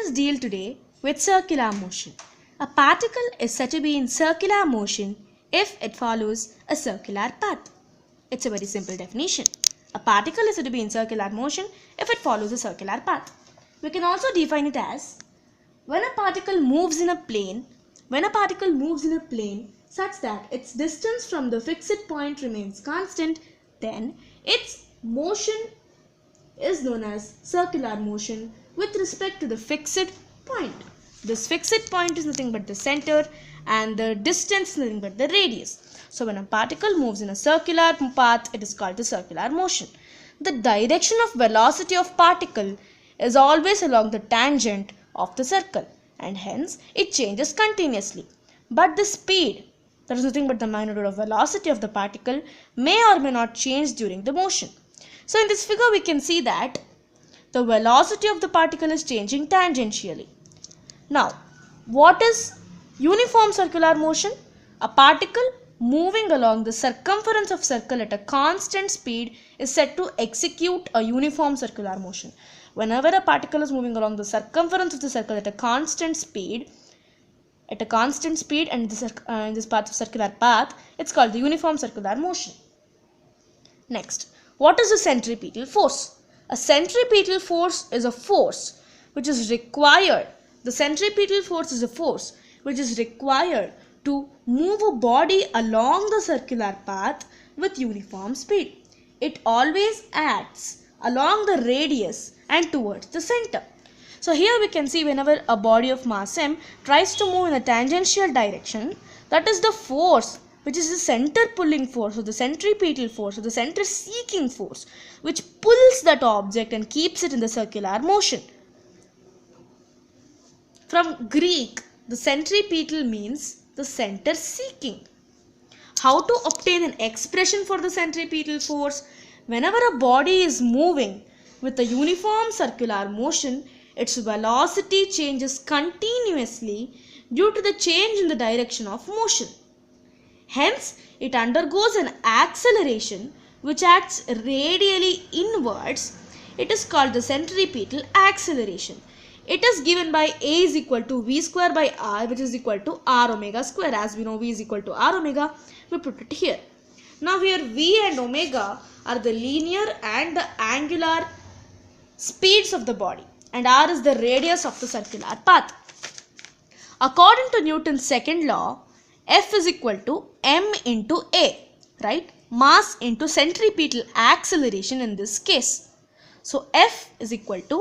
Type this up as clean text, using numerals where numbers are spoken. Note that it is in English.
us deal today with circular motion. A particle is said to be in circular motion if it follows a circular path. It's a very simple definition. A particle is said to be in circular motion if it follows a circular path. We can also define it as when a particle moves in a plane such that its distance from the fixed point remains constant, then its motion is known as circular motion with respect to the fixed point. This fixed point is nothing but the center and the distance is nothing but the radius. So when a particle moves in a circular path, it is called the circular motion. The direction of velocity of particle is always along the tangent of the circle and hence it changes continuously. But the speed, that is nothing but the magnitude of velocity of the particle, may or may not change during the motion. So in this figure we can see that the velocity of the particle is changing tangentially. Now, what is uniform circular motion? A particle moving along the circumference of circle at a constant speed is said to execute a uniform circular motion. Whenever a particle is moving along the circumference of the circle at a constant speed and in this path of circular path, it's called the uniform circular motion. Next, what is the centripetal force? A centripetal force is a force which is required. The centripetal force is a force which is required to move a body along the circular path with uniform speed. It always acts along the radius and towards the center. So here we can see whenever a body of mass m tries to move in a tangential direction, that is the force which is the center pulling force or the centripetal force or the center seeking force which pulls that object and keeps it in the circular motion. From Greek, the centripetal means the center seeking. How to obtain an expression for the centripetal force? Whenever a body is moving with a uniform circular motion, its velocity changes continuously due to the change in the direction of motion. Hence, it undergoes an acceleration which acts radially inwards. It is called the centripetal acceleration. It is given by A is equal to V square by R, which is equal to R omega square. As we know V is equal to R omega, we put it here. Now here V and omega are the linear and the angular speeds of the body and R is the radius of the circular path. According to Newton's second law, F is equal to m into A, right? Mass into centripetal acceleration in this case. So F is equal to